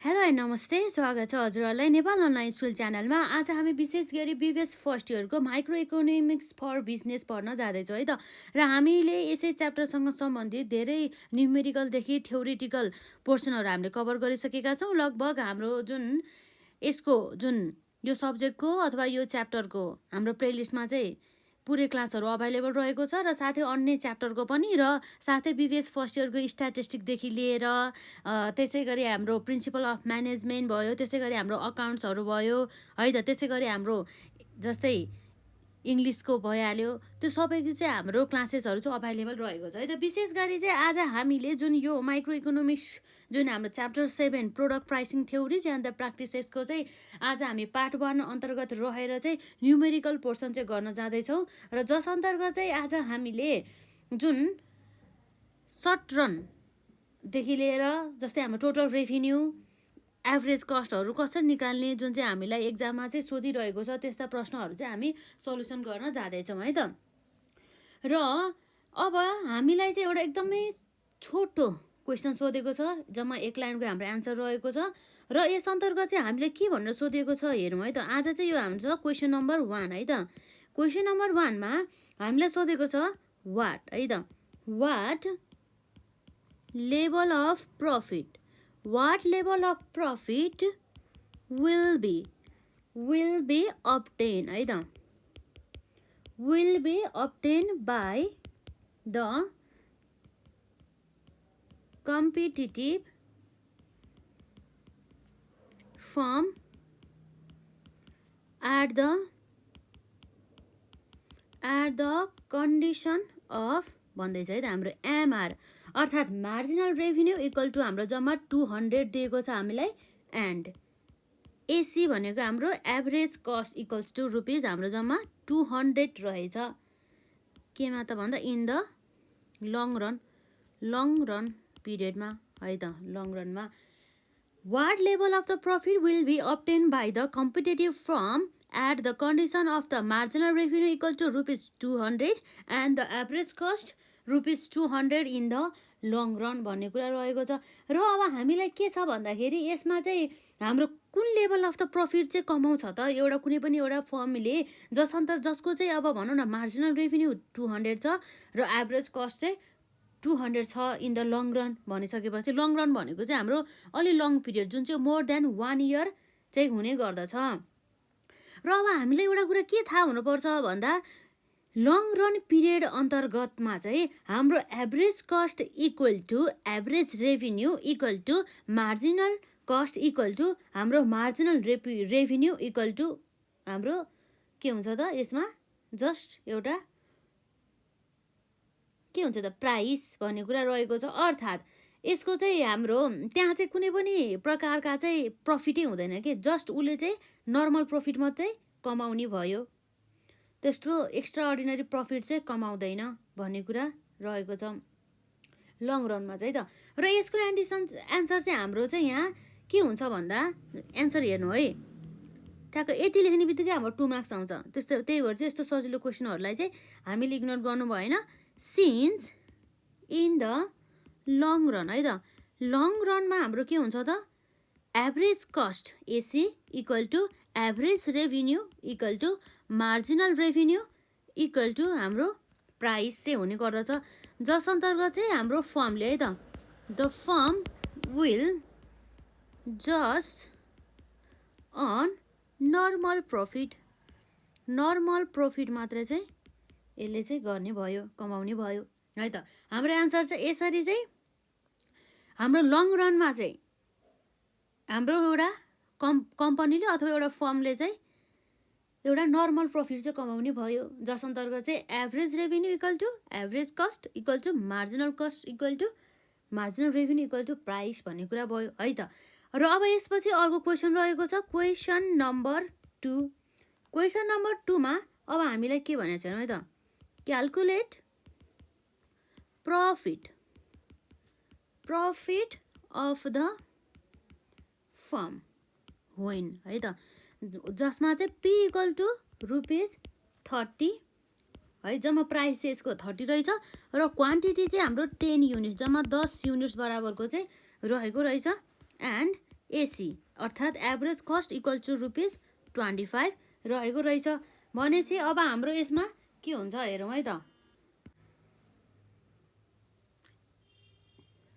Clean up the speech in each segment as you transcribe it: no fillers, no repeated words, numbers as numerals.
Hello and नमस्ते, स्वागत छ हजुरहरूलाई नेपाल अनलाइन स्कुल च्यानलमा। आज हामी विशेष गरी बिबिएस फर्स्ट इयरको माइक्रो इकोनोमिक्स फर बिजनेस पढ्न जाँदैछौँ है त। र हामीले यसै च्याप्टरसँग सम्बन्धित धेरै न्युमेरिकलदेखि थ्योरिटिकल पोर्सनहरू हामीले कभर गरिसकेका छौँ। लगभग हाम्रो यो सब्जेक्टको अथवा यो च्याप्टरको हाम्रो प्लेलिस्टमा चाहिँ पुरै क्लासहरू अभाइलेबल रहेको छ, र साथै अन्य च्याप्टरको पनि, र साथै बिबिएस फर्स्ट इयरको स्ट्याटिस्टिकदेखि लिएर त्यसै गरी हाम्रो प्रिन्सिपल अफ म्यानेजमेन्ट भयो, त्यसै गरी हाम्रो अकाउन्ट्सहरू भयो है त, त्यसै गरी हाम्रो जस्तै इङ्ग्लिसको भइहाल्यो, त्यो सबै चाहिँ हाम्रो क्लासेसहरू चाहिँ अभाइलेबल रहेको छ है त। विशेष गरी चाहिँ आज हामीले जुन यो माइक्रो इकोनोमिक्स जुन हाम्रो chapter 7 product pricing theories and the प्र्याक्टिसेसको चाहिँ आज हामी पार्ट 1 अन्तर्गत रहेर चाहिँ न्युमेरिकल पोर्सन चाहिँ गर्न जाँदैछौँ। र जस अन्तर्गत चाहिँ आज हामीले जुन सर्ट रनदेखि लिएर जस्तै हाम्रो टोटल रेभिन्यू, एभरेज कस्टहरू कसरी निकाल्ने, जुन चाहिँ हामीलाई एक्जाममा चाहिँ सोधिरहेको छ, त्यस्ता प्रश्नहरू चाहिँ हामी सल्युसन गर्न जाँदैछौँ है त। र अब हामीलाई चाहिँ एउटा एकदमै छोटो क्वेसन सोधेको छ, जम्मा 1 लाइनको हाम्रो एन्सर रहेको छ। र यस अन्तर्गत चाहिँ हामीले के भनेर सोधेको छ हेरौँ है त। आज चाहिँ यो हाम्रो छ क्वेसन नम्बर 1 है त। क्वेसन नम्बर 1 मा हामीलाई सोधेको छ वाट है त। What level of profit, what level of profit will be obtained है त, will be obtained by the competitive firm at the condition of भन्दैछ है त हाम्रो एमआर, अर्थात् मार्जिनल रेभिन्यू इक्वल टु हाम्रो जम्मा 200 दिएको छ हामीलाई, एन्ड एसी भनेको हाम्रो average cost equals to rupees हाम्रो जम्मा 200 रहेछ। केमा त भन्दा इन द लङ रन पिरियडमा है त, लङ रनमा। What level of the profit will be obtain by the competitive firm at the condition of the marginal revenue equal to rupees 200 and the average cost rupees 200 in the long run भन्ने कुरा रहेको छ। र अब हामीलाई के छ भन्दाखेरि यसमा चाहिँ हाम्रो कुन लेभल अफ द प्रफिट चाहिँ कमाउँछ त एउटा कुनै पनि एउटा फर्मले, जसको चाहिँ अब भनौँ न मार्जिनल रेभिन्यू 200 छ र एभरेज कस्ट चाहिँ 200 छ इन द लङ रन भनिसकेपछि, लङ रन भनेको चाहिँ हाम्रो अलि लङ पिरियड जुन चाहिँ मोर देन 1 इयर चाहिँ हुने गर्दछ। र अब हामीलाई एउटा कुरा के थाहा हुनुपर्छ भन्दा लङ रन पिरियड अन्तर्गतमा चाहिँ हाम्रो average cost equal to average revenue equal to marginal cost equal to हाम्रो मार्जिनल रेभिन्यू इक्वल टु हाम्रो के हुन्छ त, यसमा जस्ट एउटा के हुन्छ त प्राइस भन्ने कुरा रहेको छ। अर्थात् यसको चाहिँ हाम्रो त्यहाँ चाहिँ कुनै पनि प्रकारका चाहिँ प्रफिटै हुँदैन कि, जस्ट उसले चाहिँ नर्मल प्रफिट मात्रै कमाउने भयो, त्यस्तो एक्स्ट्रा अर्डिनरी प्रफिट चाहिँ कमाउँदैन भन्ने कुरा रहेको छ लङ रनमा चाहिँ त। र यसको एन्सर चाहिँ हाम्रो चाहिँ यहाँ के हुन्छ भन्दा, एन्सर हेर्नु है, ठ्याक्क यति लेख्ने बित्तिकै हाम्रो 2 मार्क्स आउँछ। त्यही भएर चाहिँ यस्तो सजिलो क्वेसनहरूलाई चाहिँ हामीले इग्नोर गर्नु भएन। Since in the long run है त, लङ रनमा हाम्रो के हुन्छ त, average cost AC equal to average revenue equal to marginal revenue equal to हाम्रो प्राइस चाहिँ हुने गर्दछ। जस अन्तर्गत चाहिँ हाम्रो फर्मले है त, the firm will just earn normal profit मात्रै चाहिँ यसले चाहिँ गर्ने भयो, कमाउने भयो है त। हाम्रो एन्सर चाहिँ यसरी चाहिँ हाम्रो लङ रनमा चाहिँ हाम्रो एउटा कम्पनीले अथवा एउटा फर्मले चाहिँ एउटा नर्मल प्रफिट चाहिँ कमाउने भयो, जस अन्तर्गत चाहिँ average revenue equal to average cost equal to marginal cost equal to marginal revenue equal to price भन्ने कुरा भयो है त। र अब यसपछि अर्को क्वेसन रहेको छ क्वेसन नम्बर 2। क्वेसन नम्बर 2 मा अब हामीलाई के भनेको छ है त, calculate profit of the form when है त, जसमा चाहिँ पी इक्वल टु रुपिज 30 है, जम्मा प्राइस चाहिँ यसको 30 रहेछ र क्वान्टिटी चाहिँ हाम्रो 10 युनिट्स, जम्मा 10 युनिट्स बराबरको चाहिँ रहेको रहेछ। एन्ड एसी अर्थात् एभरेज कस्ट इक्वल टु ₹25 रहेको रहेछ। भनेपछि अब हाम्रो यसमा के हुन्छ हेरौँ है त।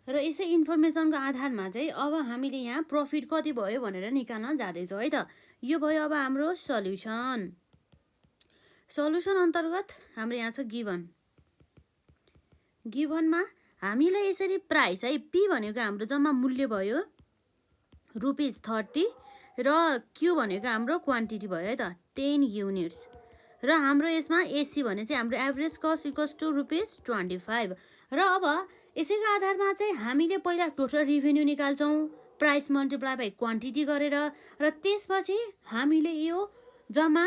र यसै इन्फर्मेसनको आधारमा चाहिँ अब हामीले यहाँ प्रफिट कति भयो भनेर निकाल्न जाँदैछौँ है त। यो भयो अब हाम्रो सल्युसन। सल्युसन अन्तर्गत हाम्रो यहाँ छ गिभनमा हामीलाई यसरी प्राइस है पी भनेको हाम्रो जम्मा मूल्य भयो ₹30 र क्यू भनेको हाम्रो क्वान्टिटी भयो है त 10 युनिट्स। र हाम्रो यसमा एसी भने चाहिँ हाम्रो एभरेज कस्ट इक्वल्स टु ₹25। र अब यसैको आधारमा चाहिँ हामीले पहिला टोटल रेभेन्यू निकाल्छौँ प्राइस मल्टिप्लाई बाई क्वान्टिटी गरेर। र त्यसपछि हामीले यो जम्मा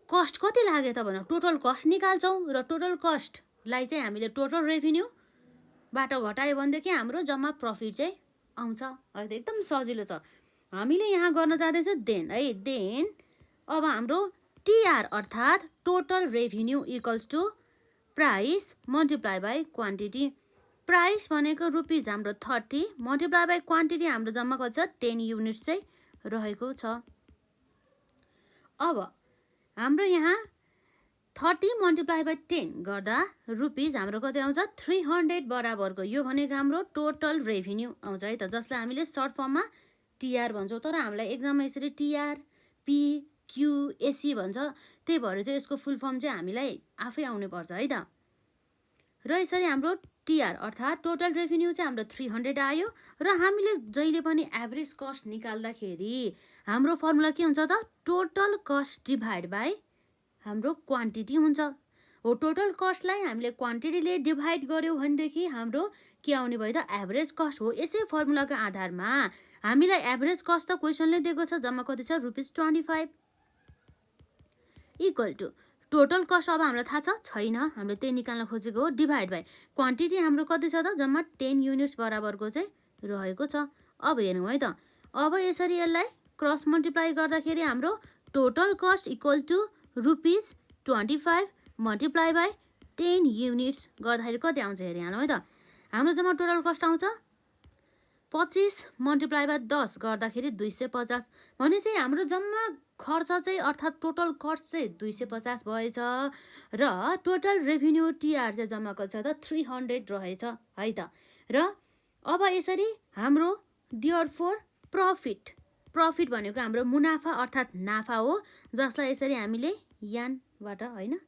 कस्ट कति लाग्यो त भनेर टोटल कस्ट निकाल्छौँ। र टोटल कस्टलाई चाहिँ हामीले टोटल रेभेन्यूबाट घटायो भनेदेखि हाम्रो जम्मा प्रफिट चाहिँ आउँछ है त। एकदम सजिलो छ। हामीले यहाँ गर्न जाँदैछौँ देन अब हाम्रो टिआर अर्थात् total revenue equals to price multiply by quantity. Price भनेको रुपिज हाम्रो 30 मल्टिप्लाई बाई क्वान्टिटी हाम्रो जम्मा कति छ 10 युनिट्स चाहिँ रहेको छ। अब हाम्रो यहाँ 30 मल्टिप्लाई बाई 10 गर्दा रुपिज हाम्रो कति आउँछ 300 बराबरको। यो भनेको हाम्रो टोटल रेभेन्यू आउँछ है त, जसलाई हामीले सर्ट फर्ममा टिआर भन्छौँ। तर हामीलाई एक्जाममा यसरी टिआर पी क्यू एसी भन्छ, त्यही भएर चाहिँ यसको फुल फर्म चाहिँ हामीलाई आफै आउनु पर्छ है त। र यसरी हाम्रो टिआर अर्थात् टोटल रेभेन्यू चाहिँ हाम्रो 300 आयो। र हामीले जहिले पनि एभरेज कस्ट निकाल्दाखेरि हाम्रो फर्मुला के हुन्छ त टोटल कस्ट डिभाइड बाई हाम्रो क्वान्टिटी हुन्छ। हो टोटल कस्टलाई हामीले क्वान्टिटीले डिभाइड गर्यो भनेदेखि हाम्रो के आउने भयो त एभरेज कस्ट हो। यसै फर्मुलाको आधारमा हामीलाई एभरेज कस्ट त क्वेसनले दिएको छ जम्मा कति छ ₹25 इक्वल टु टोटल कस्ट अब हामीलाई थाहा छैन, हामीले त्यही निकाल्न खोजेको हो डिभाइड बाई क्वान्टिटी हाम्रो कति छ त जम्मा 10 युनिट्स बराबरको चाहिँ रहेको छ। अब हेरौँ है त। अब यसरी यसलाई क्रस मल्टिप्लाई गर्दाखेरि हाम्रो total cost equal to ₹25 multiply by 10 units गर्दाखेरि कति आउँछ हेरिहालौँ है त। हाम्रो जम्मा टोटल कस्ट आउँछ 25 मल्टिप्लाई बाई 10 गर्दाखेरि 250। भनेपछि हाम्रो जम्मा खर्च चाहिँ अर्थात् टोटल कस्ट चाहिँ 250 भएछ। र टोटल रेभेन्यू टिआर चाहिँ जम्मा कति छ त 300 रहेछ है त। र अब यसरी हाम्रो देयरफोर प्रफिट भनेको हाम्रो मुनाफा अर्थात् नाफा हो, जसलाई यसरी हामीले यानबाट होइन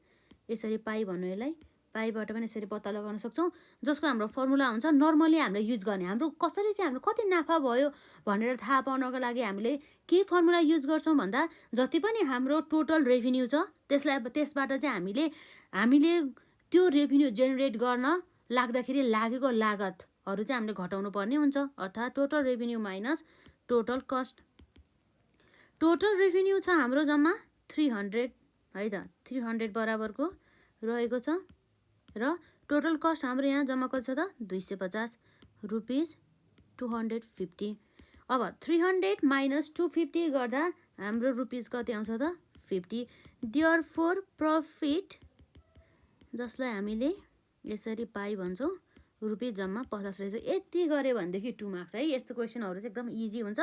यसरी पाइ भन्नु यसलाई पाइबाट पनि यसरी पत्ता लगाउन सक्छौँ, जसको हाम्रो फर्मुला हुन्छ नर्मली हामीले युज गर्ने। हाम्रो कसरी चाहिँ हाम्रो कति नाफा भयो भनेर थाहा पाउनको लागि हामीले के फर्मुला युज गर्छौँ भन्दा जति पनि हाम्रो टोटल रेभेन्यू छ त्यसबाट चाहिँ हामीले त्यो रेभेन्यू जेनेरेट गर्न लाग्दाखेरि लागेको लागतहरू चाहिँ हामीले घटाउनु पर्ने हुन्छ, अर्थात् total revenue minus total cost. Total revenue छ हाम्रो जम्मा 300 है त, 300 बराबरको रहेको छ। र टोटल कस्ट हाम्रो यहाँ जम्मा कति छ त 250 ₹250। अब 300 माइनस 250 गर्दा हाम्रो रुपिज कति आउँछ त 50। देयरफोर प्रफिट जसलाई हामीले यसरी पाइ भन्छौँ रुपिज जम्मा 50 रहेछ। यति गऱ्यो भनेदेखि 2 मार्क्स है। यस्तो क्वेसनहरू चाहिँ एकदम इजी हुन्छ,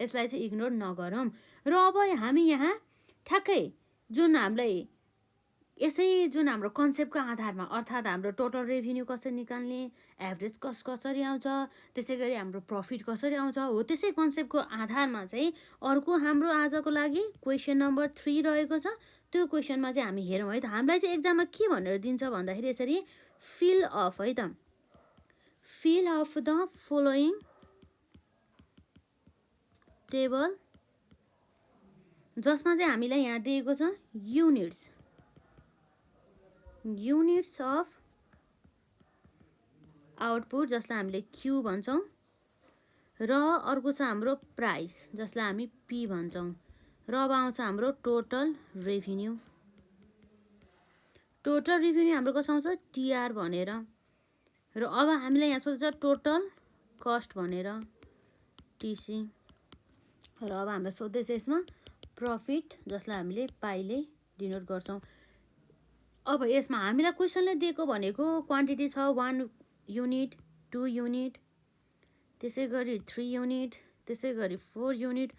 यसलाई चाहिँ इग्नोर नगरौँ। र अब हामी यहाँ ठ्याक्कै जुन हामीलाई यसै जुन हाम्रो कन्सेप्टको आधारमा अर्थात् हाम्रो टोटल रेभेन्यू कसरी निकाल्ने, एभरेज कस्ट कसरी आउँछ, त्यसै गरी हाम्रो प्रफिट कसरी आउँछ हो, त्यसै कन्सेप्टको आधारमा चाहिँ अर्को हाम्रो आजको लागि क्वेसन नम्बर 3 रहेको छ। त्यो क्वेसनमा चाहिँ हामी हेरौँ है त। हामीलाई चाहिँ एक्जाममा के भनेर दिन्छ भन्दाखेरि यसरी फिल अफ है त, fill of the following table, जसमा चाहिँ हामीलाई यहाँ दिएको छ युनिट्स अफ आउटपुट जसलाई हामीले क्यू भन्छौँ, र अर्को छ हाम्रो प्राइस जसलाई हामी पी भन्छौँ, र अब आउँछ हाम्रो टोटल रेभेन्यू हाम्रो कस्तो आउँछ टिआर भनेर। र अब हामीलाई यहाँ सोध्छ टोटल कस्ट भनेर टिसी। र अब हामीलाई सोध्दैछ यसमा प्रफिट जसलाई हामीले पाइले डिनोट गर्छौँ। अब यसमा हामीलाई क्वेसनले दिएको भनेको क्वान्टिटी छ 1 युनिट 2 युनिट त्यसै गरी 3 युनिट त्यसै गरी 4 युनिट,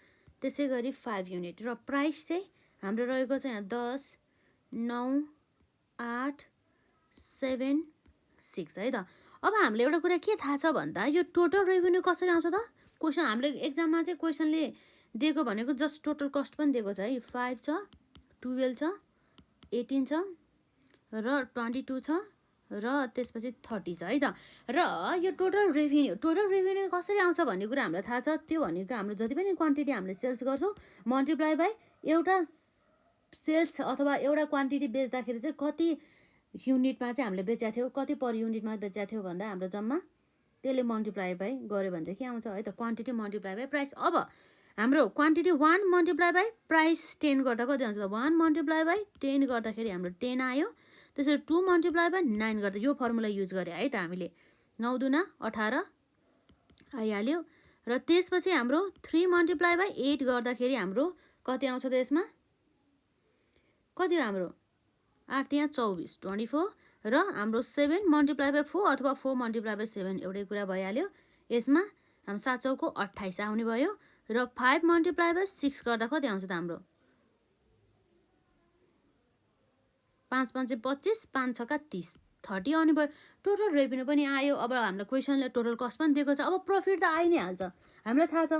त्यसै गरी 5 युनिट। र प्राइस चाहिँ हाम्रो रहेको छ यहाँ 10, 9, 8, 7, 6 है त। अब हामीले एउटा कुरा के थाहा छ भन्दा यो टोटल रेभेन्यू कसरी आउँछ त? क्वेसन हामीले एक्जाममा चाहिँ क्वेसनले दिएको भनेको जस्ट टोटल कस्ट पनि दिएको छ है। 5 छ, 12 छ, 18 छ र 22 छ र त्यसपछि 30 छ है त। र यो टोटल रेभेन्यू कसरी आउँछ भन्ने कुरा हामीलाई थाहा छ। त्यो भनेको हाम्रो जति पनि क्वान्टिटी हामीले सेल्स गर्छौँ मल्टिप्लाई बाई एउटा सेल्स अथवा एउटा क्वान्टिटी बेच्दाखेरि चाहिँ कति युनिटमा चाहिँ हामीले बेचेको थियौँ, कति पर युनिटमा बेचेको थियौँ भन्दा हाम्रो जम्मा त्यसले मल्टिप्लाई बाई गऱ्यो भनेदेखि आउँछ है त, क्वान्टिटी मल्टिप्लाई बाई प्राइस। अब हाम्रो क्वान्टिटी 1 मल्टिप्लाई बाई प्राइस 10 गर्दा कति आउँछ त? 1 मल्टिप्लाई बाई 10 गर्दाखेरि हाम्रो 10 आयो। त्यसरी 2 मल्टिप्लाई बाई 9 गर्दा यो फर्मुला युज गरे है त हामीले। 9 दुना 18 आइहाल्यो। र त्यसपछि हाम्रो 3 मल्टिप्लाई बाई 8 गर्दाखेरि हाम्रो कति आउँछ त यसमा? कति हो हाम्रो? 8 यहाँ 24, 24 र हाम्रो 7 मल्टिप्लाई बाई 4 अथवा 4 मल्टिप्लाई बाई 7 एउटै कुरा भइहाल्यो। यसमा हाम्रो 7 चौको 28 आउने भयो। र 5 मल्टिप्लाई बाई 6 गर्दा कति आउँछ त हाम्रो? 5 5 25, 5 6 30, 30 आउने भयो। टोटल रेभेन्यू पनि आयो। अब हाम्रो क्वेसनले टोटल कस्ट पनि दिएको छ। अब प्रफिट त आइ नै हाल्छ, हामीलाई थाहा छ।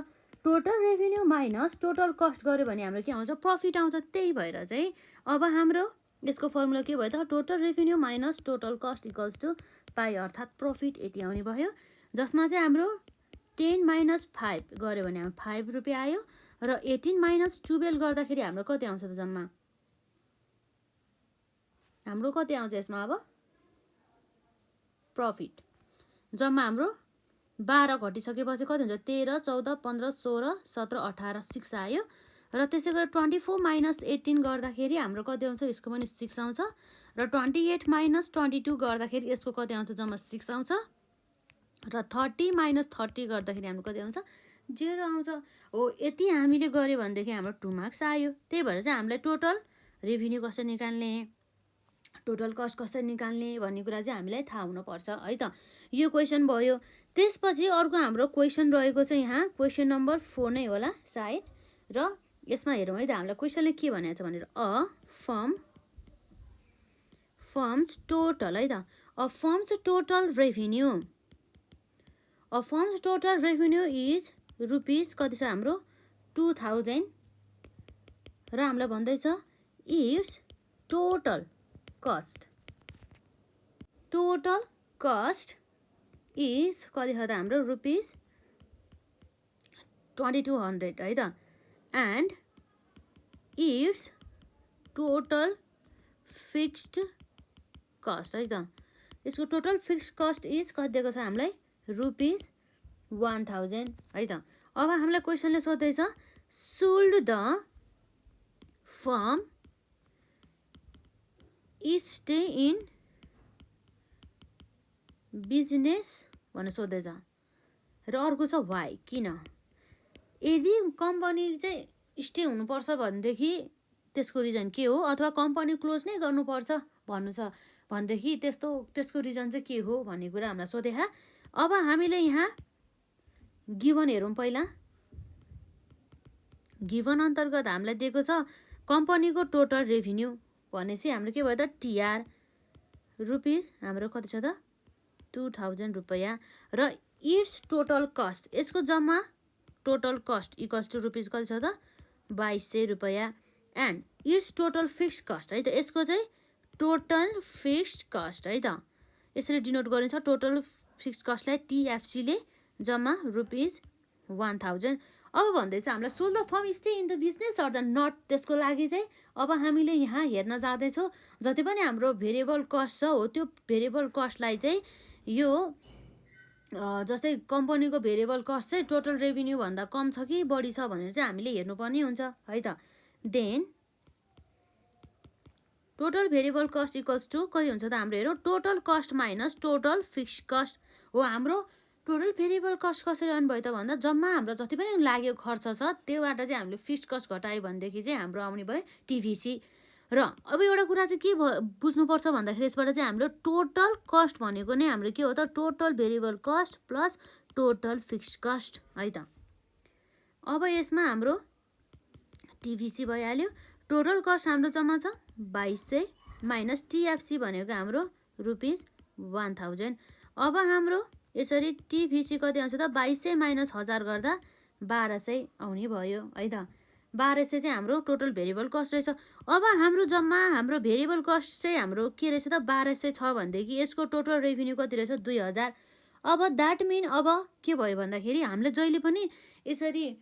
Total revenue minus total cost गऱ्यो भने हाम्रो के आउँछ? प्रफिट आउँछ। त्यही भएर चाहिँ अब हाम्रो यसको फर्मुला के भयो त? Total revenue minus total cost equals to पाई, अर्थात् प्रफिट यति आउने भयो। जसमा चाहिँ हाम्रो 10 माइनस 5 गऱ्यो भने हाम्रो 5 रुपियाँ आयो। र 18 माइनस 12 गर्दाखेरि हाम्रो कति आउँछ त जम्मा? हाम्रो कति आउँछ यसमा? अब प्रफिट जम्मा हाम्रो 12 घटिसकेपछि कति हुन्छ? 13, 14, 15, 16, 17, 18, 6 आयो। र त्यसै गरी 24 माइनस 18 गर्दाखेरि हाम्रो कति आउँछ? यसको पनि 6 आउँछ। र 28 माइनस 22 गर्दाखेरि यसको कति आउँछ? जम्मा 6 आउँछ। र 30 माइनस 30 गर्दाखेरि हाम्रो कति आउँछ? 0 आउँछ। हो, यति हामीले गऱ्यो भनेदेखि हाम्रो 2 मार्क्स आयो। त्यही भएर चाहिँ हामीलाई टोटल रेभेन्यू कसरी निकाल्ने, टोटल कस्ट कसरी निकाल्ने भन्ने कुरा चाहिँ हामीलाई थाहा हुनुपर्छ है त। यो क्वेसन भयो। त्यसपछि अर्को हाम्रो क्वेसन रहेको छ यहाँ, क्वेसन नम्बर 4 नै होला सायद। र यसमा हेरौँ है त हामीलाई क्वेसनले के भनेको छ भनेर। फर्म्स टोटल है त। Firms total revenue, firms total revenue is rupees कति छ हाम्रो? 2000। र हामीलाई भन्दैछ इट्स टोटल कस्ट इज कति छ त हाम्रो? रुपिस 2200 है त। And its total fixed cost है त। यसको टोटल फिक्स्ड कस्ट इज कति दिएको छ हामीलाई? रुपिस 1000 है त। अब हामीलाई क्वेसनले सोध्दैछ should the firm stay in business भनेर सोध्दैछ। र अर्को छ वाइ, किन? यदि कम्पनीले चाहिँ स्टे हुनुपर्छ भनेदेखि त्यसको रिजन के हो? अथवा कम्पनी क्लोज नै गर्नुपर्छ भन्नु छ भनेदेखि त्यसको रिजन चाहिँ के हो भन्ने कुरा हामीलाई सोधे। अब हामीले यहाँ गिभन हेरौँ पहिला। गिभन अन्तर्गत हामीलाई दिएको छ कम्पनीको टोटल रेभेन्यू भनेपछि हाम्रो के भयो त? टिआर रुपिस हाम्रो कति छ त? 2000 रुपियाँ। र इट्स टोटल कस्ट, यसको जम्मा total cost equals to rupees कति छ त? 2200 रुपियाँ। And its total fixed cost है त। यसको चाहिँ टोटल फिक्स्ड कस्ट है त। यसरी डिनोट गरिन्छ टोटल फिक्स्ड कस्टलाई टिएफसीले, जम्मा रुपिस 1000। अब भन्दैछ हामीलाई should the firm stay in the business or the not. त्यसको लागि चाहिँ अब हामीले यहाँ हेर्न जाँदैछौँ जति पनि हाम्रो भेरिएबल कस्ट छ हो त्यो भेरिएबल कस्टलाई चाहिँ यो जस्तै कम्पनीको भेरिएबल कस्ट चाहिँ टोटल रेभेन्यू भन्दा कम छ कि बढी छ भनेर चाहिँ हामीले हेर्नुपर्ने हुन्छ है त। Then total variable cost equals to कति हुन्छ त हाम्रो? हेरौँ, total cost minus total fixed cost हो। हाम्रो टोटल भेरिएबल कस्ट कसरी आउनु भयो त भन्दा जम्मा हाम्रो जति पनि लाग्यो खर्च छ त्योबाट चाहिँ हामीले फिक्स्ड कस्ट घटायो भनेदेखि चाहिँ हाम्रो आउने भयो टिभिसी। र अब एउटा कुरा चाहिँ के बुझ्नुपर्छ भन्दाखेरि यसबाट चाहिँ हाम्रो टोटल कस्ट भनेको नै हाम्रो के हो त? Total variable cost plus total fixed cost है त। अब यसमा हाम्रो टिभिसी भइहाल्यो। टोटल कस्ट हाम्रो जम्मा छ 2200 माइनस टिएफसी भनेको हाम्रो ₹1000। अब हाम्रो यसरी टिभिसी कति आउँछ त 2200 माइनस 1000 गर्दा 1200 आउने भयो है त। 1200 चाहिँ हाम्रो टोटल भेरिएबल कस्ट रहेछ। अब हाम्रो जम्मा हाम्रो भेरिएबल कस्ट चाहिँ हाम्रो के रहेछ त 1200 छ भनेदेखि यसको टोटल रेभिन्यू कति रहेछ 2000। अब द्याट मिन अब के भयो भन्दाखेरि हामीले जहिले पनि यसरी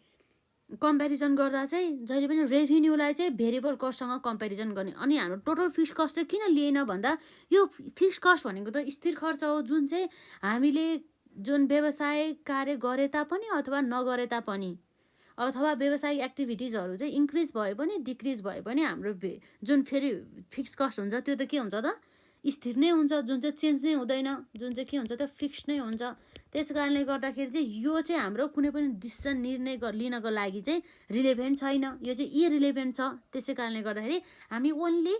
कम्पेरिजन गर्दा चाहिँ जहिले पनि रेभिन्यूलाई चाहिँ भेरिएबल कस्टसँग कम्पेरिजन गर्ने। अनि हाम्रो टोटल फिक्स कस्ट चाहिँ किन लिएन भन्दा यो फिक्स कस्ट भनेको त स्थिर खर्च हो जुन चाहिँ हामीले जुन व्यवसाय कार्य गरे तापनि अथवा नगरे तापनि अथवा व्यावसायिक एक्टिभिटिजहरू चाहिँ इन्क्रिज भए पनि डिक्रिज भए पनि हाम्रो जुन फेरि फिक्स कस्ट हुन्छ त्यो त के हुन्छ त स्थिर नै हुन्छ, जुन चाहिँ चेन्ज नै हुँदैन, जुन चाहिँ के हुन्छ त फिक्स नै हुन्छ। त्यस कारणले गर्दाखेरि चाहिँ यो चाहिँ हाम्रो कुनै पनि डिसिजन निर्णय लिनको लागि चाहिँ रिलेभेन्ट छैन, यो चाहिँ इरिलेभेन्ट छ। त्यसै कारणले गर्दाखेरि हामी ओन्ली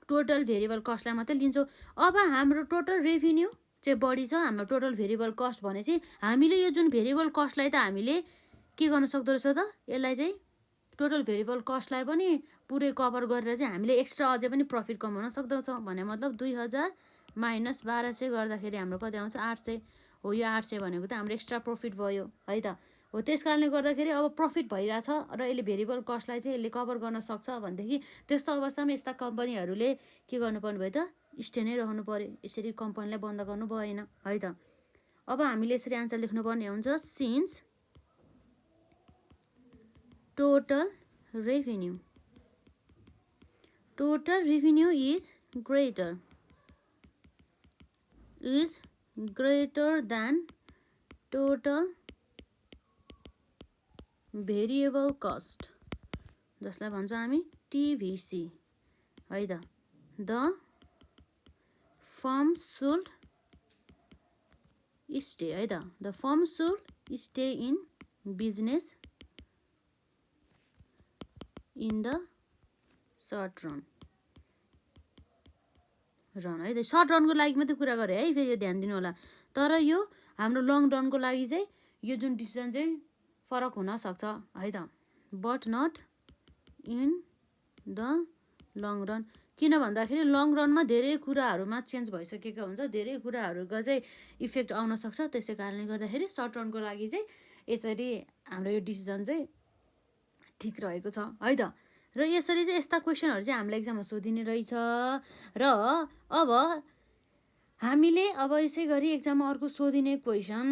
टोटल भेरिएबल कस्टलाई मात्रै लिन्छौँ। अब हाम्रो टोटल रेभिन्यू चाहिँ बढी छ, हाम्रो टोटल भेरिएबल कस्ट भने चाहिँ हामीले यो जुन भेरिएबल कस्टलाई त हामीले के गर्न सक्दो रहेछ त यसलाई चाहिँ टोटल भेरिएबल कस्टलाई पनि पुरै कभर गरेर चाहिँ हामीले एक्स्ट्रा अझै पनि प्रफिट कमाउन सक्दछौँ। भने मतलब 2000 माइनस 1200 गर्दाखेरि हाम्रो कति आउँछ 800 हो। यो 800 भनेको त हाम्रो एक्स्ट्रा प्रफिट भयो है त हो। त्यस कारणले गर्दाखेरि अब प्रफिट भइरहेछ र यसले भेरिएबल कस्टलाई चाहिँ यसले कभर गर्न सक्छ भनेदेखि त्यस्तो अवस्थामा यस्ता कम्पनीहरूले के गर्नुपर्ने भयो त स्टे नै रहनु पर्यो, यसरी कम्पनीलाई बन्द गर्नु भएन है त। अब हामीले यसरी आन्सर लेख्नुपर्ने हुन्छ since total revenue is greater than total variable cost, जसलाई भन्छ हामी टिभिसी है त। the firm should stay है त, the firm should stay in business in the short run है त। सर्ट रनको लागि मात्रै कुरा गरेँ है, फेरि यो ध्यान दिनु होला। तर यो हाम्रो लङ रनको लागि चाहिँ यो जुन डिसिजन चाहिँ फरक हुन सक्छ है त, but not in the long run. किन भन्दाखेरि लङ रनमा धेरै कुराहरूमा चेन्ज भइसकेको हुन्छ, धेरै कुराहरूको चाहिँ इफेक्ट आउन सक्छ। त्यसै कारणले गर्दाखेरि सर्ट रनको लागि चाहिँ यसरी हाम्रो यो डिसिजन चाहिँ ठिक रहेको छ है त। र यसरी चाहिँ यस्ता क्वेसनहरू चाहिँ हामीलाई एक्जाममा सोधिने रहेछ। र अब हामीले अब यसै गरी एक्जाममा अर्को सोधिने क्वेसन,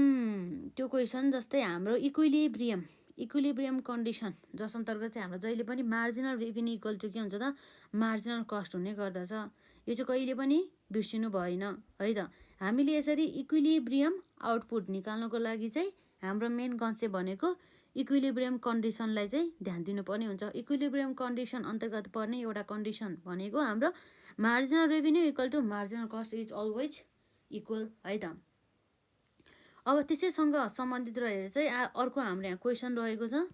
त्यो क्वेसन जस्तै हाम्रो इक्विलिब्रियम कन्डिसन, जस अन्तर्गत चाहिँ हाम्रो जहिले पनि मार्जिनल रेभिन्यू इक्वल टु के हुन्छ त मार्जिनल कस्ट हुने गर्दछ। यो चाहिँ कहिले पनि बिर्सिनु भएन है त। हामीले यसरी इक्विलिब्रियम आउटपुट निकाल्नको लागि चाहिँ हाम्रो मेन कन्सेप्ट भनेको इक्विलिब्रियम कन्डिसनलाई चाहिँ ध्यान दिनुपर्ने हुन्छ। इक्विलिब्रियम कन्डिसन अन्तर्गत पर्ने एउटा कन्डिसन भनेको हाम्रो marginal revenue equal to marginal cost is always equal है त। अब त्यसैसँग सम्बन्धित रहेर चाहिँ अर्को हाम्रो यहाँ क्वेसन रहेको छ।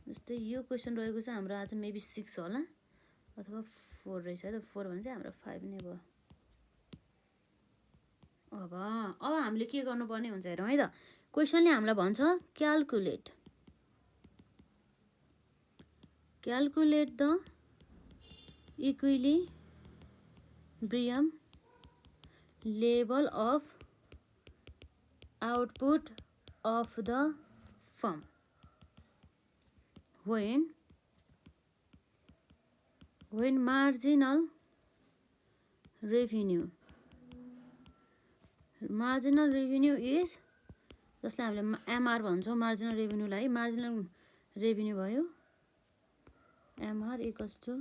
जस्तै यो क्वेसन रहेको छ हाम्रो आज मेबी 6 होला अथवा 4 रहेछ है त। 4 भने चाहिँ हाम्रो 5 नै भयो। अब हामीले के गर्नुपर्ने हुन्छ हेरौँ है त। क्वेसनले हामीलाई भन्छ calculate the equilibrium level of output of the firm when marginal revenue is, जसलाई हामीले एमआर भन्छौँ मार्जिनल रेभिन्यूलाई। मार्जिनल रेभिन्यू भयो MR equals to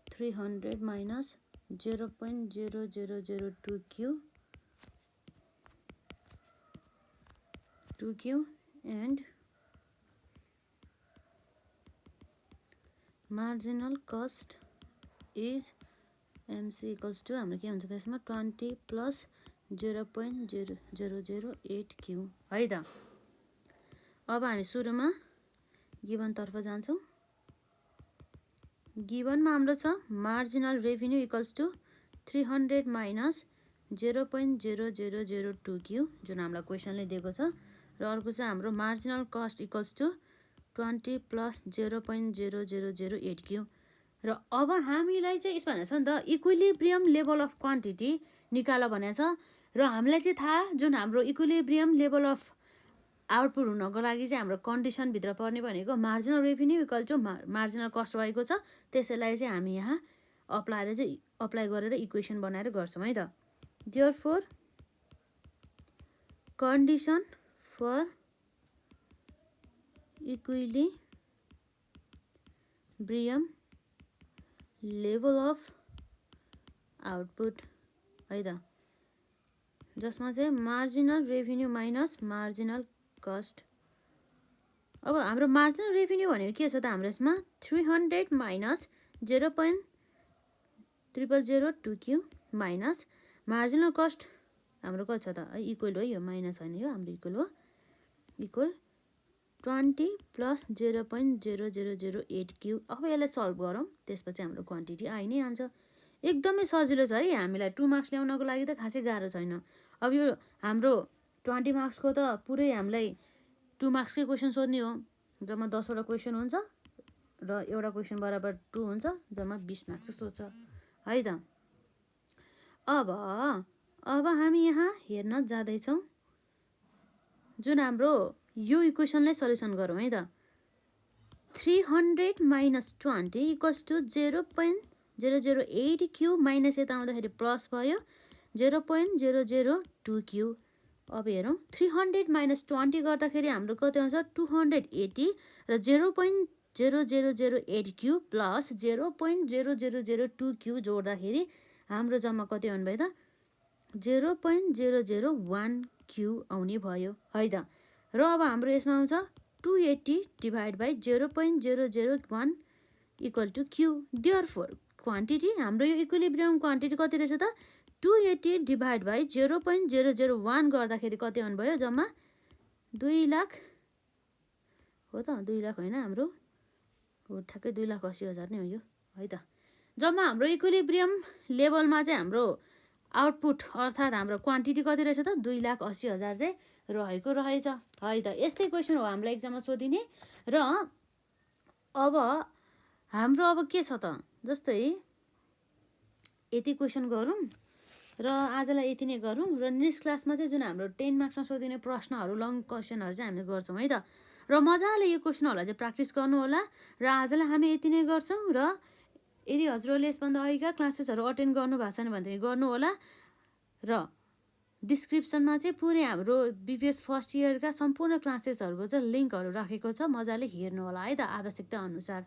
300 minus 0.0002 Q and marginal cost is MC equals to हाम्रो के हुन्छ त यसमा 20 प्लस 0.0008 Q है त। अब हामी सुरुमा गिभन तर्फ जान्छौँ। गिभनमा हाम्रो छ marginal revenue equals to 300 minus 0.0002 Q जुन हामीलाई क्वेसनले दिएको छ। र अर्को चाहिँ हाम्रो marginal cost equals to 20 plus 0.0008 Q. र अब हामीलाई चाहिँ यसमा भनेको छ नि त इक्विलिब्रियम लेभल अफ क्वान्टिटी निकाल भनेको छ। र हामीलाई चाहिँ थाहा जुन हाम्रो इक्विलिब्रियम लेभल अफ आउटपुट हुनको लागि चाहिँ हाम्रो कन्डिसनभित्र पर्ने भनेको marginal revenue equal to marginal cost रहेको छ। त्यसैलाई चाहिँ हामी यहाँ अप्लाई गरेर इक्वेसन बनाएर गर्छौँ है त। Therefore condition for equilibrium level of output है त, जसमा चाहिँ marginal revenue minus marginal cost. अब हाम्रो मार्जिनल रेभिन्यू भनेको के छ त हाम्रो यसमा 300 minus 0.00002 Q minus marginal cost हाम्रो कति छ त इक्वल हो, यो माइनस होइन यो हाम्रो इक्वल हो, इक्वल 20 प्लस 0.0008 क्यु। अब यसलाई सल्भ गरौँ, त्यसपछि हाम्रो क्वान्टिटी आइ नै हाल्छ। एकदमै सजिलो छ है, हामीलाई 2 मार्क्स ल्याउनको लागि त खासै गाह्रो छैन। अब यो हाम्रो 20 मार्क्सको त पुरै हामीलाई 2 मार्क्सकै क्वेसन सोध्ने हो। जम्मा 10वटा क्वेसन हुन्छ र एउटा क्वेसन बराबर 2 हुन्छ, जम्मा 20 मार्क्स सोध्छ है त। अब हामी यहाँ हेर्न जाँदैछौँ जुन हाम्रो यो इक्वेसनलाई सल्युसन गरौँ है त। 300 minus 20 equals to 0.008 Q minus यता आउँदाखेरि प्लस भयो 0.002 क्यु। अब हेरौँ 300 माइनस 20 गर्दाखेरि हाम्रो कति आउँछ 280 र 0.0008 क्यु प्लस 0.0002 क्यु जोड्दाखेरि हाम्रो जम्मा कति आउनु भयो त 0.001 क्यु आउने भयो है त। र अब हाम्रो यसमा आउँछ 280 divide by 0.001 equal to Q. Therefore quantity हाम्रो यो इक्विलिब्रियम क्वान्टिटी कति रहेछ त 280 डिभाइड बाई 0.001 गर्दाखेरि कति आउनु भयो जम्मा 2 लाख हो त, 2 लाख होइन हाम्रो हो ठ्याक्कै 2,80,000 नै हो यो है त। जम्मा हाम्रो इक्विलिब्रियम लेभलमा चाहिँ हाम्रो आउटपुट अर्थात् हाम्रो क्वान्टिटी कति रहेछ त 2,80,000 चाहिँ रहेको रहेछ है त। यस्तै क्वेसन हो हामीलाई एक्जाममा सोधिने। र अब हाम्रो अब के छ त, जस्तै यति क्वेसन गरौँ र आजलाई यति नै गरौँ र नेक्स्ट क्लासमा चाहिँ जुन हाम्रो 10 मार्क्समा सोधिने प्रश्नहरू लङ क्वेसनहरू चाहिँ हामीले गर्छौँ है त। र मजाले यो क्वेसनहरूलाई चाहिँ प्र्याक्टिस गर्नु होला। र आजलाई हामी यति नै गर्छौँ। र यदि हजुरहरूले यसभन्दा अघिका क्लासेसहरू अटेन्ड गर्नु भएको छैन भनेदेखि गर्नु होला। र डिस्क्रिप्सनमा चाहिँ पुरै हाम्रो बिपिएस फर्स्ट इयरका सम्पूर्ण क्लासेसहरूको चाहिँ लिङ्कहरू राखेको छ, मजाले हेर्नु होला है त आवश्यकता अनुसार।